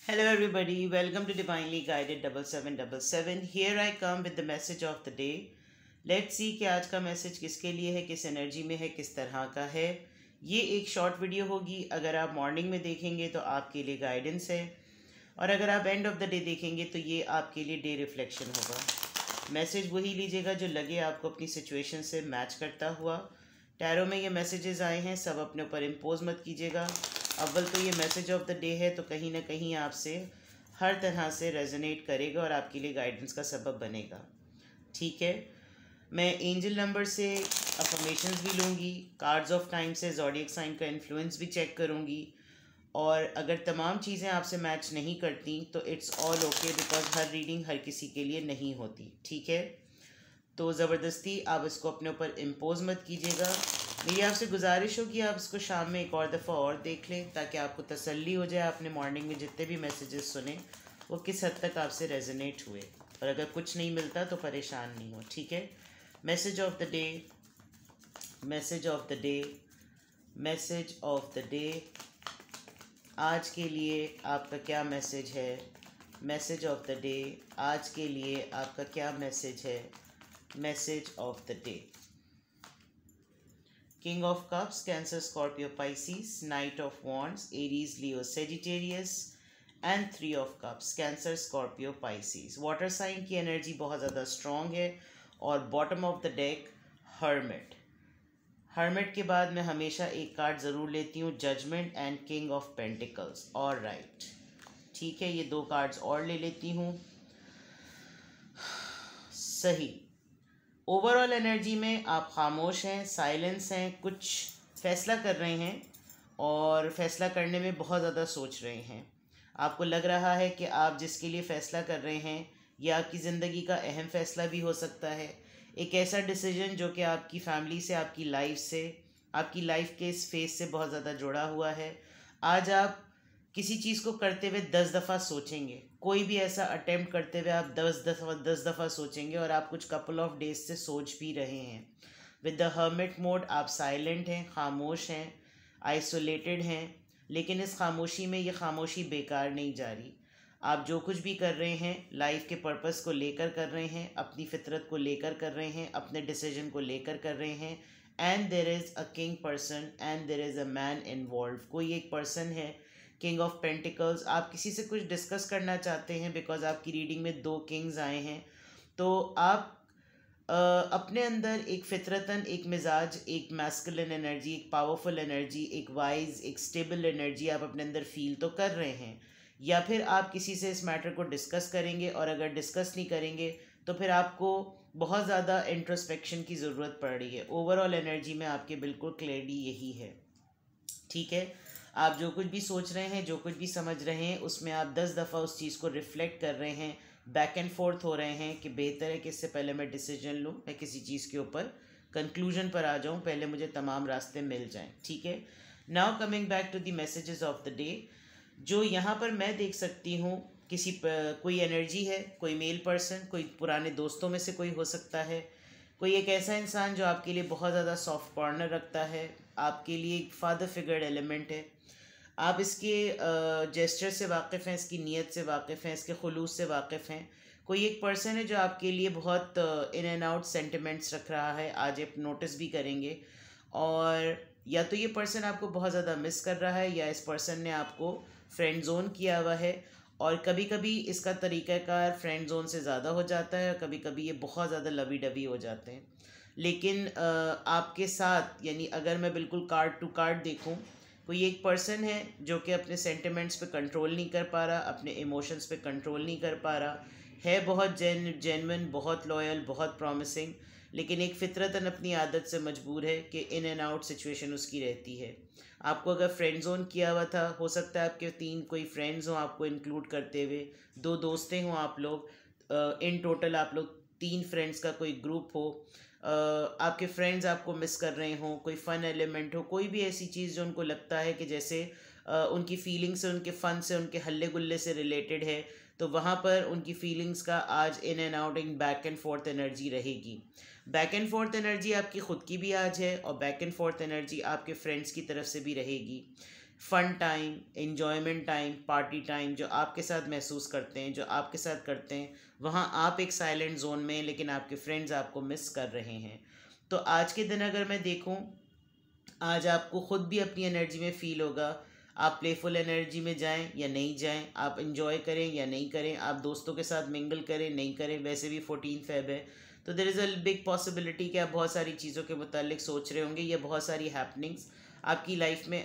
Hello, everybody. Welcome to Divinely Guided 7777. Here I come with the message of the day. Let's see कि आज का message किसके लिए है, किस एनर्जी में है, किस तरह का है। ये एक शॉर्ट वीडियो होगी। अगर आप मॉर्निंग में देखेंगे तो आपके लिए गाइडेंस है, और अगर आप एंड ऑफ द डे देखेंगे तो ये आपके लिए डे रिफ्लेक्शन होगा। मैसेज वही लीजिएगा जो लगे आपको अपनी सिचुएशन से मैच करता हुआ। टैरो में ये मैसेजेस आए हैं, सब अपने ऊपर इम्पोज मत कीजिएगा। अव्वल तो ये मैसेज ऑफ द डे है, तो कहीं ना कहीं आपसे हर तरह से रेजोनेट करेगा और आपके लिए गाइडेंस का सबब बनेगा। ठीक है, मैं एंजल नंबर से अफर्मेशंस भी लूँगी, कार्ड्स ऑफ टाइम से ज़ोडिएक साइन का इन्फ्लुएंस भी चेक करूँगी, और अगर तमाम चीज़ें आपसे मैच नहीं करती तो इट्स ऑल ओके, बिकॉज हर रीडिंग हर किसी के लिए नहीं होती। ठीक है, तो ज़बरदस्ती आप इसको अपने ऊपर इम्पोज मत कीजिएगा। मेरी आपसे गुजारिश हो कि आप इसको शाम में एक और दफ़ा और देख लें, ताकि आपको तसल्ली हो जाए आपने मॉर्निंग में जितने भी मैसेजेस सुने वो किस हद तक आपसे रेजोनेट हुए, और अगर कुछ नहीं मिलता तो परेशान नहीं हो। ठीक है, message of the day, message of the day, message of the day. आज के लिए आपका क्या मैसेज है? मैसेज ऑफ द डे, आज के लिए आपका क्या मैसेज है? Message of the day. King of Cups, Cancer, Scorpio, Pisces. Knight of Wands, Aries, Leo, Sagittarius. And 3 of Cups, Cancer, Scorpio, Pisces. Water sign की एनर्जी बहुत ज़्यादा स्ट्रॉन्ग है। और bottom of the deck Hermit. Hermit के बाद मैं हमेशा एक कार्ड ज़रूर लेती हूँ, Judgement and King of Pentacles. और राइट, ठीक है, ये दो कार्ड्स और ले लेती हूँ। सही। ओवरऑल एनर्जी में आप खामोश हैं, साइलेंस हैं, कुछ फैसला कर रहे हैं और फैसला करने में बहुत ज़्यादा सोच रहे हैं। आपको लग रहा है कि आप जिसके लिए फ़ैसला कर रहे हैं ये आपकी ज़िंदगी का अहम फ़ैसला भी हो सकता है। एक ऐसा डिसीजन जो कि आपकी फैमिली से, आपकी लाइफ से, आपकी लाइफ के इस फेस से बहुत ज़्यादा जुड़ा हुआ है। आज आप किसी चीज़ को करते हुए 10 दफ़ा सोचेंगे। कोई भी ऐसा अटेम्प्ट करते हुए आप 10 दफ़ा सोचेंगे, और आप कुछ कपल ऑफ डेज से सोच भी रहे हैं। विद द हर्मिट मोड आप साइलेंट हैं, खामोश हैं, आइसोलेटेड हैं, लेकिन इस खामोशी में ये खामोशी बेकार नहीं जा रही। आप जो कुछ भी कर रहे हैं लाइफ के पर्पस को लेकर कर रहे हैं, अपनी फितरत को लेकर कर रहे हैं, अपने डिसीजन को लेकर कर रहे हैं। And there is a king person and there is a man involve. कोई एक पर्सन है, किंग ऑफ पेंटिकल्स। आप किसी से कुछ डिस्कस करना चाहते हैं, बिकॉज आपकी रीडिंग में 2 किंग्स आए हैं। तो आप अपने अंदर एक फितरतन, एक मिजाज, एक मैस्कुलिन एनर्जी, एक पावरफुल एनर्जी, एक वाइज, एक स्टेबल एनर्जी आप अपने अंदर फील तो कर रहे हैं। या फिर आप किसी से इस मैटर को डिस्कस करेंगे, और अगर डिस्कस नहीं करेंगे तो फिर आपको बहुत ज़्यादा इंट्रोस्पेक्शन की ज़रूरत पड़ रही है। ओवरऑल एनर्जी में आपके बिल्कुल क्लियरली यही है। ठीक है, आप जो कुछ भी सोच रहे हैं, जो कुछ भी समझ रहे हैं, उसमें आप 10 दफ़ा उस चीज़ को रिफ़्लेक्ट कर रहे हैं, बैक एंड फोर्थ हो रहे हैं कि बेहतर है कि इससे पहले मैं डिसीजन लूँ, मैं किसी चीज़ के ऊपर कंक्लूजन पर आ जाऊँ, पहले मुझे तमाम रास्ते मिल जाएं। ठीक है, now coming back to the messages of the day. जो यहाँ पर मैं देख सकती हूँ, कोई एनर्जी है, कोई मेल पर्सन, कोई पुराने दोस्तों में से कोई हो सकता है, कोई एक ऐसा इंसान जो आपके लिए बहुत ज़्यादा सॉफ्ट कॉर्नर रखता है, आपके लिए एक फादर फिगर एलिमेंट है। आप इसके जेस्चर से वाकिफ़ हैं, इसकी नीयत से वाकिफ़ हैं, इसके खुलूस से वाकिफ़ हैं। कोई एक पर्सन है जो आपके लिए बहुत इन एंड आउट सेंटिमेंट्स रख रहा है, आज आप नोटिस भी करेंगे। और या तो ये पर्सन आपको बहुत ज़्यादा मिस कर रहा है, या इस पर्सन ने आपको फ्रेंड जोन किया हुआ है। और कभी कभी इसका तरीक़ाकार फ्रेंड जोन से ज़्यादा हो जाता है, और कभी कभी ये बहुत ज़्यादा लवी डबी हो जाते हैं। लेकिन आपके साथ, यानी अगर मैं बिल्कुल कार्ड टू कार्ड देखूं, कोई एक पर्सन है जो कि अपने सेंटिमेंट्स पे कंट्रोल नहीं कर पा रहा, अपने इमोशंस पे कंट्रोल नहीं कर पा रहा है, बहुत जेन्युइन, बहुत लॉयल, बहुत प्रॉमिसिंग, लेकिन एक फितरतन अपनी आदत से मजबूर है कि इन एंड आउट सिचुएशन उसकी रहती है। आपको अगर फ्रेंड जोन किया हुआ था, हो सकता है आपके 3 कोई फ्रेंड्स हों आपको इंक्लूड करते हुए, 2 दोस्तें हों आप लोग, इन टोटल आप लोग 3 फ्रेंड्स का कोई ग्रुप हो। आपके फ्रेंड्स आपको मिस कर रहे हों, कोई फ़न एलिमेंट हो, कोई भी ऐसी चीज़ जो उनको लगता है कि जैसे उनकी फीलिंग्स से, उनके फ़न से, उनके हल्ले गुल्ले से रिलेटेड है, तो वहाँ पर उनकी फीलिंग्स का आज in and out, in back and forth energy रहेगी। बैक एंड फोर्थ एनर्जी आपकी ख़ुद की भी आज है, और बैक एंड फोर्थ एनर्जी आपके फ्रेंड्स की तरफ से भी रहेगी। Fun time, enjoyment time, party time जो आपके साथ महसूस करते हैं, जो आपके साथ करते हैं, वहाँ आप एक साइलेंट जोन में, लेकिन आपके फ्रेंड्स आपको मिस कर रहे हैं। तो आज के दिन अगर मैं देखूँ, आज आपको ख़ुद भी अपनी एनर्जी में फ़ील होगा। आप प्लेफुल एनर्जी में जाएं या नहीं जाएं, आप इन्जॉय करें या नहीं करें, आप दोस्तों के साथ मिंगल करें नहीं करें। वैसे भी 14 फेब है, तो there is a big possibility कि आप बहुत सारी चीज़ों के मुतालिक सोच रहे होंगे, या बहुत सारी हैपनिंग्स आपकी लाइफ में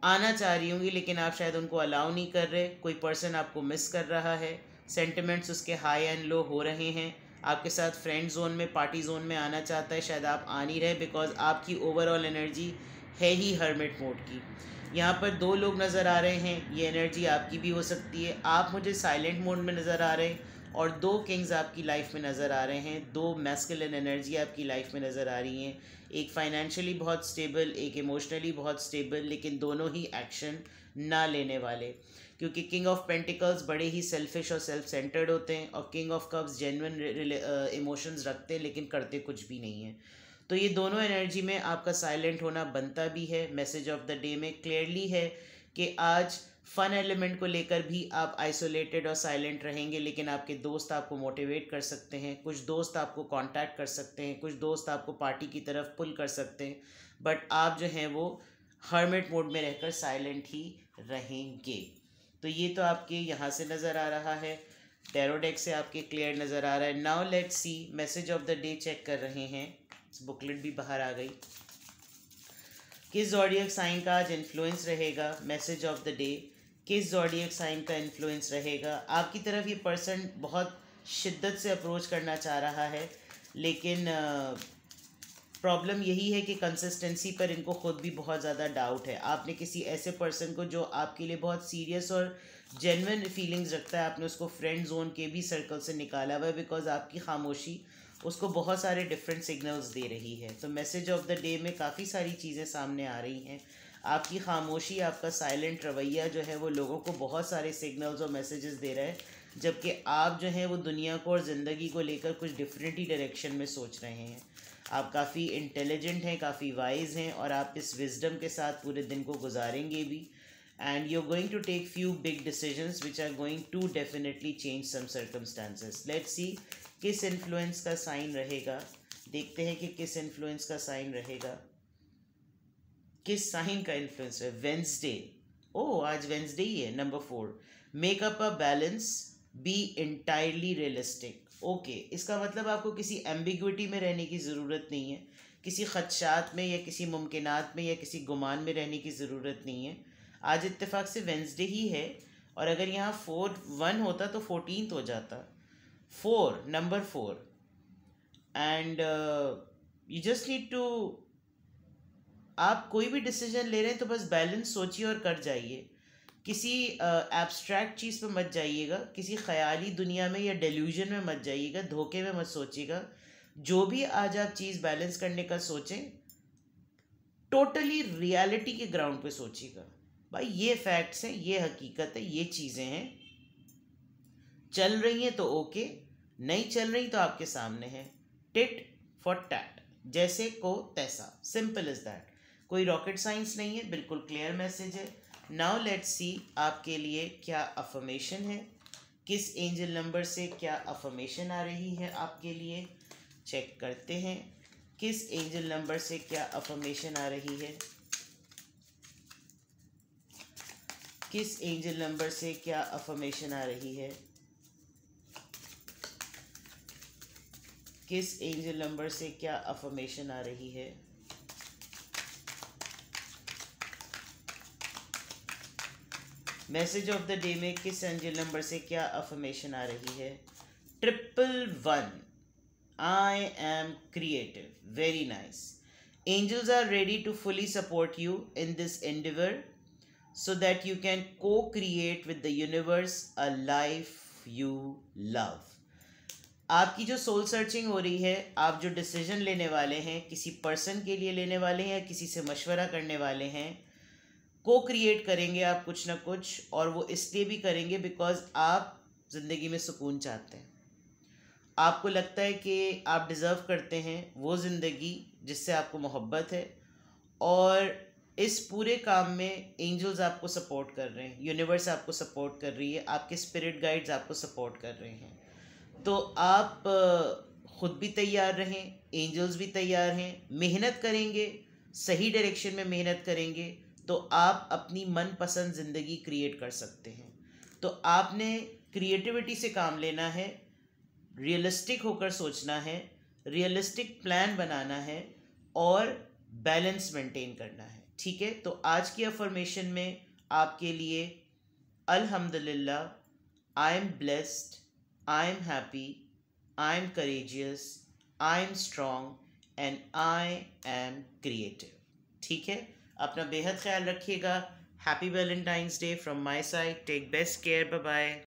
आना चाह रही होंगी, लेकिन आप शायद उनको अलाउ नहीं कर रहे। कोई पर्सन आपको मिस कर रहा है, सेंटिमेंट्स उसके हाई एंड लो हो रहे हैं। आपके साथ फ्रेंड जोन में, पार्टी जोन में आना चाहता है, शायद आप आ नहीं रहे, बिकॉज आपकी ओवरऑल एनर्जी है ही हर्मिट मोड की। यहाँ पर दो लोग नज़र आ रहे हैं, ये एनर्जी आपकी भी हो सकती है। आप मुझे साइलेंट मोड में नज़र आ रहे हैं, और दो किंग्स आपकी लाइफ में नज़र आ रहे हैं, दो मैस्कुलिन एनर्जी आपकी लाइफ में नज़र आ रही हैं। एक फाइनेंशियली बहुत स्टेबल, एक इमोशनली बहुत स्टेबल, लेकिन दोनों ही एक्शन ना लेने वाले, क्योंकि किंग ऑफ पेंटिकल्स बड़े ही सेल्फिश और सेल्फ सेंटर्ड होते हैं, और king of cups genuine emotions रखते हैं लेकिन करते कुछ भी नहीं है। तो ये दोनों एनर्जी में आपका साइलेंट होना बनता भी है। मैसेज ऑफ द डे में क्लियरली है कि आज फन एलिमेंट को लेकर भी आप आइसोलेटेड और साइलेंट रहेंगे, लेकिन आपके दोस्त आपको मोटिवेट कर सकते हैं, कुछ दोस्त आपको कांटेक्ट कर सकते हैं, कुछ दोस्त आपको पार्टी की तरफ पुल कर सकते हैं, बट आप जो हैं वो हर्मिट मोड में रहकर साइलेंट ही रहेंगे। तो ये तो आपके यहाँ से नज़र आ रहा है, टैरो डेक से आपके क्लियर नज़र आ रहा है। Now let's see message of the day check कर रहे हैं। बुकलेट भी बाहर आ गई। किस ज़ोडिएक साइन का आज इन्फ्लुएंस रहेगा? मैसेज ऑफ द डे, किस ज़ोडिएक साइन का इन्फ्लुएंस रहेगा? आपकी तरफ ये पर्सन बहुत शिद्दत से अप्रोच करना चाह रहा है, लेकिन प्रॉब्लम यही है कि कंसिस्टेंसी पर इनको खुद भी बहुत ज़्यादा डाउट है। आपने किसी ऐसे पर्सन को जो आपके लिए बहुत सीरियस और जेन्युइन फीलिंग्स रखता है, आपने उसको फ्रेंड जोन के भी सर्कल से निकाला हुआ है, बिकॉज आपकी खामोशी उसको बहुत सारे डिफरेंट सिग्नल्स दे रही है। तो मैसेज ऑफ द डे में काफ़ी सारी चीज़ें सामने आ रही हैं। आपकी खामोशी, आपका साइलेंट रवैया जो है वो लोगों को बहुत सारे सिग्नल्स और मैसेजेस दे रहा है, जबकि आप जो हैं वो दुनिया को और ज़िंदगी को लेकर कुछ डिफरेंट ही डायरेक्शन में सोच रहे हैं। आप काफ़ी इंटेलिजेंट हैं, काफ़ी वाइज हैं, और आप इस विजडम के साथ पूरे दिन को गुजारेंगे भी। And you are going to take few big decisions which are going to definitely change some circumstances. Let's see किस इन्फ्लुएंस का साइन रहेगा। देखते हैं कि किस इन्फ्लुएंस का साइन रहेगा, किस साइन का इन्फ्लुएंस है। वेंसडे, ओह आज वेंसडे ही है। Number 4, make up a balance, be entirely realistic. Okay, इसका मतलब आपको किसी एम्बिग्विटी में रहने की ज़रूरत नहीं है, किसी खदशात में या किसी मुमकिनात में या किसी गुमान में रहने की ज़रूरत नहीं है। आज इत्तेफाक से वेंसडे ही है, और अगर यहाँ 4-1 होता तो 14th हो जाता। 4, number 4, and you just need to, आप कोई भी डिसीजन ले रहे हैं तो बस बैलेंस सोचिए और कर जाइए। किसी एब्स्ट्रैक्ट चीज़ पे मत जाइएगा, किसी ख़याली दुनिया में या डेल्यूजन में मत जाइएगा, धोखे में मत सोचिएगा। जो भी आज आप चीज़ बैलेंस करने का सोचें, टोटली रियलिटी के ग्राउंड पे सोचिएगा। भाई ये फैक्ट्स हैं, ये हकीकत है, ये चीज़ें हैं, चल रही हैं तो ओके, नहीं चल रही तो आपके सामने है। टिट फॉर टैट, जैसे को तैसा, सिंपल इज दैट। कोई रॉकेट साइंस नहीं है, बिल्कुल क्लियर मैसेज है। नाउ लेट्स सी आपके लिए क्या अफर्मेशन है, किस एंजल नंबर से क्या अफर्मेशन आ रही है आपके लिए। चेक करते हैं किस एंजल नंबर से क्या अफर्मेशन आ रही है, किस एंजल नंबर से क्या अफर्मेशन आ रही है, किस एंजल नंबर से क्या अफर्मेशन आ रही है। मैसेज ऑफ द डे में किस एंजल नंबर से क्या अफर्मेशन आ रही है। 111, I am creative, very nice. Angels are ready to fully support you in this endeavour so that you can co-create with the universe a life you love. आपकी जो soul searching हो रही है, आप जो डिसीजन लेने वाले हैं, किसी पर्सन के लिए लेने वाले हैं या किसी से मशवरा करने वाले हैं, को क्रिएट करेंगे आप कुछ ना कुछ, और वो इसलिए भी करेंगे बिकॉज आप ज़िंदगी में सुकून चाहते हैं। आपको लगता है कि आप डिज़र्व करते हैं वो ज़िंदगी जिससे आपको मोहब्बत है, और इस पूरे काम में एंजल्स आपको सपोर्ट कर रहे हैं, यूनिवर्स आपको सपोर्ट कर रही है, आपके स्पिरिट गाइड्स आपको सपोर्ट कर रहे हैं। तो आप ख़ुद भी तैयार रहें, एंजल्स भी तैयार हैं, मेहनत करेंगे, सही डायरेक्शन में मेहनत करेंगे तो आप अपनी मनपसंद ज़िंदगी क्रिएट कर सकते हैं। तो आपने क्रिएटिविटी से काम लेना है, रियलिस्टिक होकर सोचना है, रियलिस्टिक प्लान बनाना है और बैलेंस मेंटेन करना है। ठीक है, तो आज की अफर्मेशन में आपके लिए अल्हम्दुलिल्लाह, I am blessed, I am happy, I am courageous, I am strong and I am creative. ठीक है, अपना बेहद ख्याल रखिएगा। Happy Valentine's day from my side. Take best care. Bye bye.